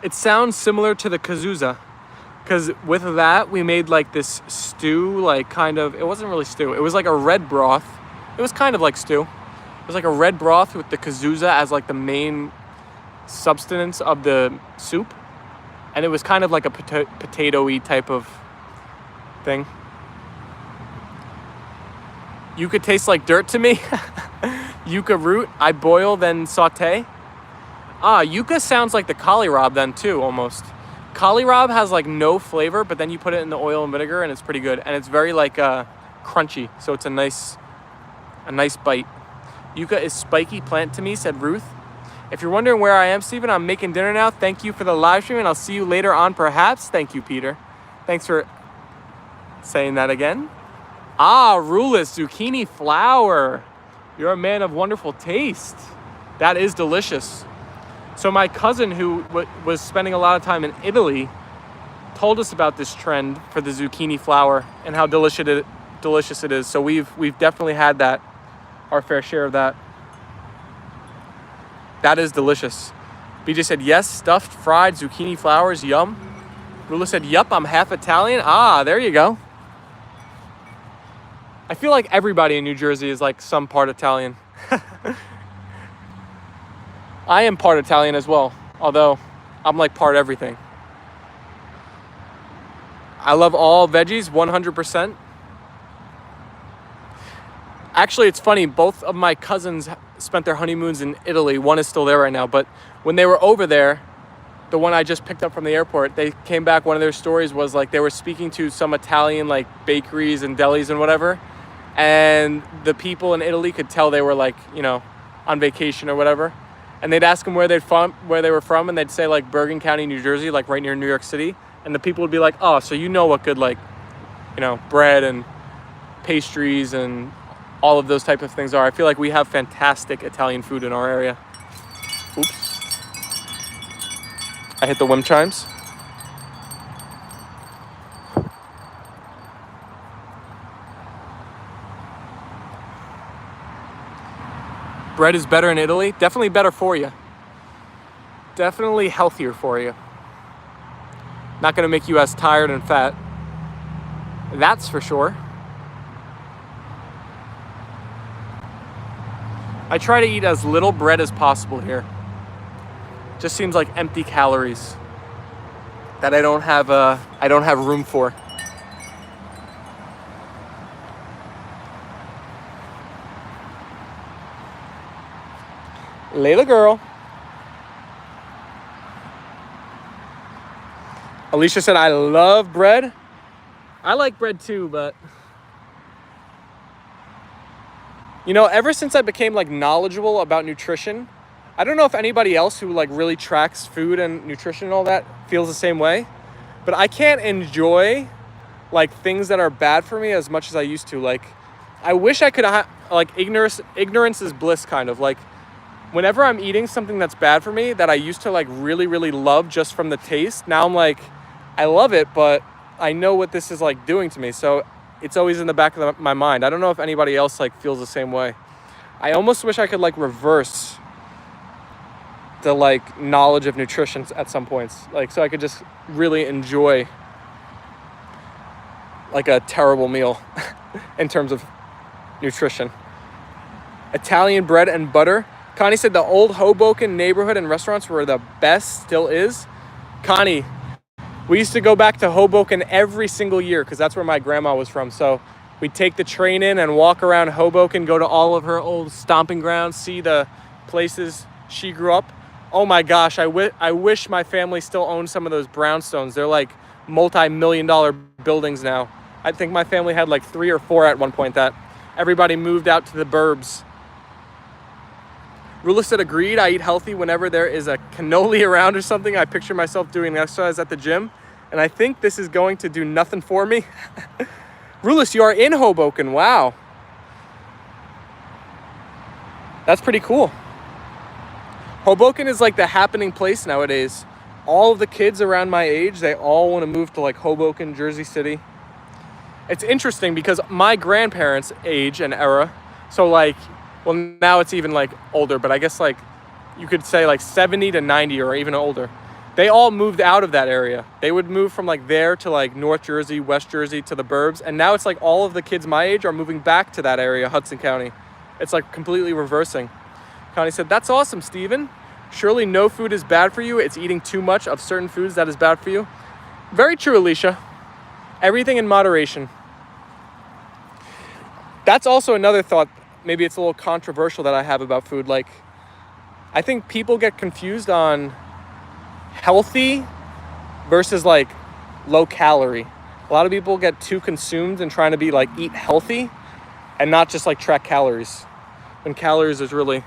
It sounds similar to the kazuza, because with that we made like this stew, like kind of, it wasn't really stew, it was like a red broth. It was kind of like stew. It was like a red broth with the kazuza as like the main substance of the soup, and it was kind of like a potato-y type of thing. Yucca tastes like dirt to me. Yucca root, I boil then saute. Ah, yucca sounds like the kohlrabi then too, almost. Kohlrabi has like no flavor, but then you put it in the oil and vinegar and it's pretty good. And it's very like crunchy, so it's a nice bite. Yucca is spiky plant to me, said Ruth. If you're wondering where I am, Stephen, I'm making dinner now. Thank you for the live stream, and I'll see you later on perhaps. Thank you, Peter. Thanks for saying that again. Ah, Rulus, zucchini flower. You're a man of wonderful taste. That is delicious. So my cousin, who was spending a lot of time in Italy, told us about this trend for the zucchini flour and how delicious it is. So we've definitely had that, our fair share of that. That is delicious. BJ said, yes, stuffed fried zucchini flowers, yum. Rula said, yup, I'm half Italian. Ah, there you go. I feel like everybody in New Jersey is like some part Italian. I am part Italian as well, although I'm like part everything. I love all veggies, 100%. Actually, it's funny, both of my cousins spent their honeymoons in Italy. One is still there right now, but when they were over there, the one I just picked up from the airport, they came back, one of their stories was like they were speaking to some Italian like bakeries and delis and whatever, and the people in Italy could tell they were like, you know, on vacation or whatever, and they'd ask them where they were from, and they'd say like Bergen County, New Jersey, like right near New York City, and the people would be like, oh, so you know what good, like, you know, bread and pastries and all of those type of things are. I feel like we have fantastic Italian food in our area. Oops. I hit the wind chimes. Bread is better in Italy. Definitely better for you. Definitely healthier for you. Not going to make you as tired and fat. That's for sure. I try to eat as little bread as possible here. Just seems like empty calories that I don't have room for. Leyla girl. Alicia said, I love bread. I like bread too, but you know, ever since I became like knowledgeable about nutrition, I don't know if anybody else who like really tracks food and nutrition and all that feels the same way, but I can't enjoy like things that are bad for me as much as I used to. Like, I wish I could like ignorance is bliss kind of. Like, whenever I'm eating something that's bad for me that I used to like really, really love just from the taste, now I'm like, I love it, but I know what this is like doing to me. So it's always in the back of my mind. I don't know if anybody else like feels the same way. I almost wish I could like reverse the like knowledge of nutrition at some points, like so I could just really enjoy like a terrible meal in terms of nutrition. Italian bread and butter. Connie said the old Hoboken neighborhood and restaurants were the best, still is. Connie, we used to go back to Hoboken every single year because that's where my grandma was from. So we'd take the train in and walk around Hoboken, go to all of her old stomping grounds, see the places she grew up. Oh my gosh, I wish my family still owned some of those brownstones. They're like multi-million-dollar buildings now. I think my family had like 3 or 4 at one point that everybody moved out to the burbs. Rula said, agreed, I eat healthy whenever there is a cannoli around or something. I picture myself doing exercise at the gym, and I think this is going to do nothing for me. Rulis, you are in Hoboken. Wow. That's pretty cool. Hoboken is like the happening place nowadays. All of the kids around my age, they all want to move to like Hoboken, Jersey City. It's interesting because my grandparents' age and era, so like, well, now it's even like older, but I guess like you could say like 70 to 90 or even older. They all moved out of that area. They would move from like there to like North Jersey, West Jersey to the burbs. And now it's like all of the kids my age are moving back to that area, Hudson County. It's like completely reversing. Connie said, that's awesome, Steven. Surely no food is bad for you. It's eating too much of certain foods that is bad for you. Very true, Alicia. Everything in moderation. That's also another thought. Maybe it's a little controversial that I have about food. Like, I think people get confused on healthy versus like low calorie. A lot of people get too consumed in trying to be like eat healthy and not just like track calories, when calories is really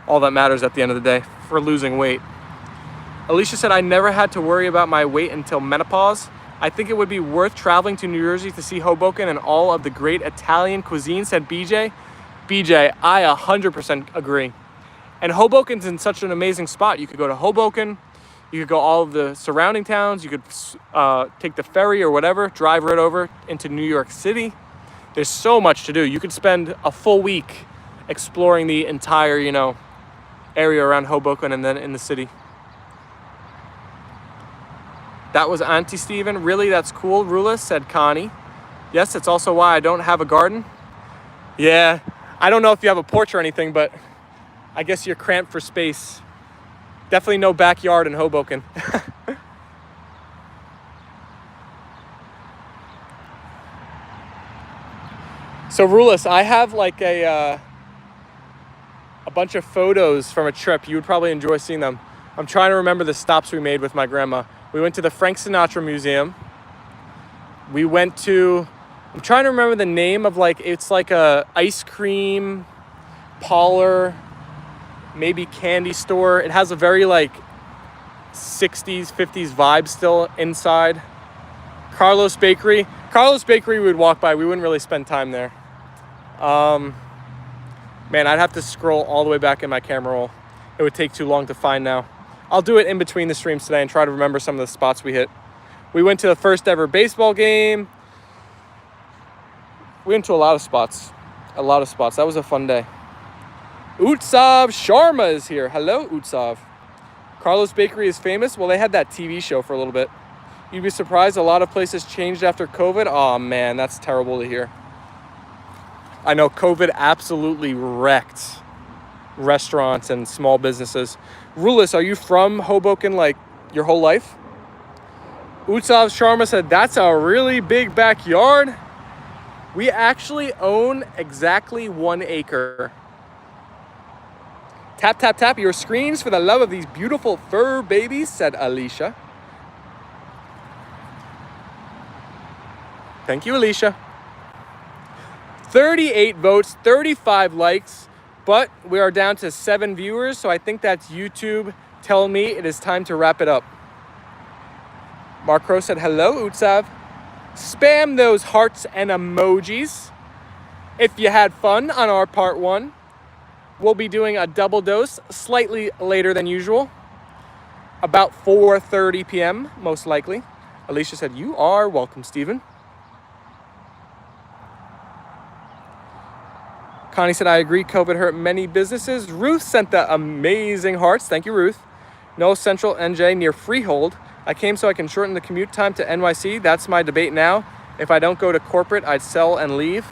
all that matters at the end of the day for losing weight. Alicia said, I never had to worry about my weight until menopause. I think it would be worth traveling to New Jersey to see Hoboken and all of the great Italian cuisine, said BJ. BJ, I 100% agree. And Hoboken's in such an amazing spot. You could go to Hoboken, You could go all of the surrounding towns. You could take the ferry or whatever, drive right over into New York City. There's so much to do. You could spend a full week exploring the entire, area around Hoboken and then in the city. That was Auntie Steven. Really, that's cool, Rula, said Connie. Yes, it's also why I don't have a garden. Yeah, I don't know if you have a porch or anything, but I guess you're cramped for space. Definitely no backyard in Hoboken. So Rulis, I have like a bunch of photos from a trip. You would probably enjoy seeing them. I'm trying to remember the stops we made with my grandma. We went to the Frank Sinatra Museum. We went to, I'm trying to remember the name of it's like a ice cream parlor, maybe candy store. It has a very 60s, 50s vibe still inside. Carlos Bakery. Carlos Bakery we would walk by. We wouldn't really spend time there. Man, I'd have to scroll all the way back in my camera roll. It would take too long to find now. I'll do it in between the streams today and try to remember some of the spots we hit. We went to the first ever baseball game. We went to a lot of spots. That was a fun day. Utsav Sharma is here. Hello, Utsav. Carlos Bakery is famous. Well, they had that TV show for a little bit. You'd be surprised a lot of places changed after COVID. Oh man, that's terrible to hear. I know COVID absolutely wrecked restaurants and small businesses. Rulis, are you from Hoboken your whole life? Utsav Sharma said, that's a really big backyard. We actually own exactly 1 acre. Tap, tap, tap your screens for the love of these beautiful fur babies, said Alicia. Thank you, Alicia. 38 votes, 35 likes, but we are down to 7 viewers, so I think that's YouTube telling me it is time to wrap it up. Mark Crow said, hello, Utsav. Spam those hearts and emojis. If you had fun on our part 1, we'll be doing a double dose slightly later than usual, about 4:30 p.m. most likely. Alicia said, you are welcome, Stephen. Connie said, I agree, COVID hurt many businesses. Ruth sent the amazing hearts. Thank you, Ruth. No Central NJ near Freehold. I came so I can shorten the commute time to NYC. That's my debate now. If I don't go to corporate, I'd sell and leave.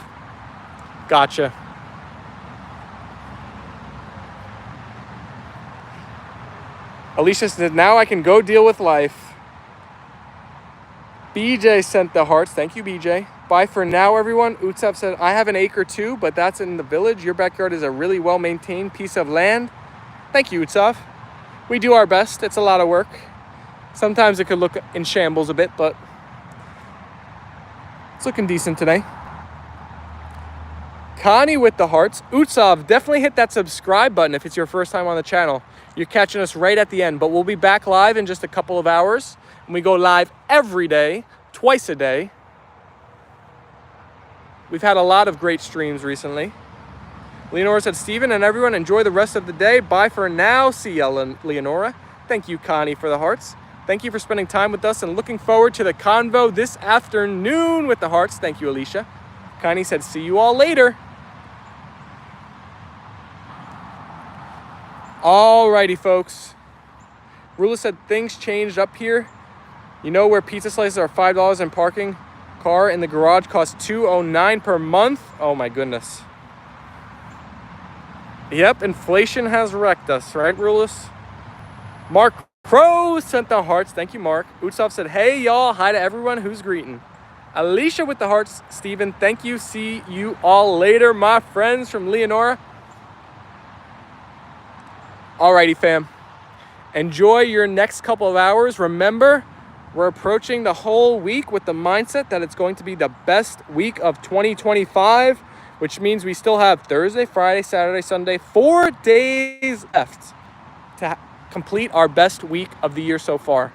Gotcha. Alicia said, now I can go deal with life. BJ sent the hearts. Thank you, BJ. Bye for now, everyone. Utsav said, I have 1 acre too, but that's in the village. Your backyard is a really well-maintained piece of land. Thank you, Utsav. We do our best. It's a lot of work. Sometimes it could look in shambles a bit, but it's looking decent today. Connie with the hearts. Utsav, definitely hit that subscribe button if it's your first time on the channel. You're catching us right at the end, but we'll be back live in just a couple of hours. And we go live every day, twice a day. We've had a lot of great streams recently. Leonora said, Stephen and everyone, enjoy the rest of the day. Bye for now. See ya, Leonora. Thank you, Connie, for the hearts. Thank you for spending time with us and looking forward to the convo this afternoon with the hearts. Thank you, Alicia. Connie said, see you all later. Alrighty, folks. Rula said, things changed up here. You know where pizza slices are $5 and parking car in the garage costs $2.09 per month? Oh my goodness. Yep, inflation has wrecked us, right, Rulis? Mark Crow sent the hearts. Thank you, Mark. Utsav said, hey, y'all. Hi to everyone who's greeting. Alicia with the hearts. Stephen, thank you. See you all later, my friends, from Leonora. Alrighty, fam. Enjoy your next couple of hours. Remember, we're approaching the whole week with the mindset that it's going to be the best week of 2025, which means we still have Thursday, Friday, Saturday, Sunday, 4 days left to complete our best week of the year so far.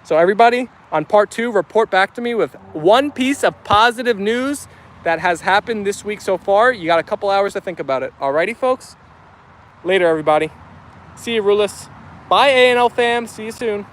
So everybody, on part 2, report back to me with one piece of positive news that has happened this week so far. You got a couple hours to think about it. Alrighty, folks? Later, everybody. See you, Rulis. Bye, A&L fam. See you soon.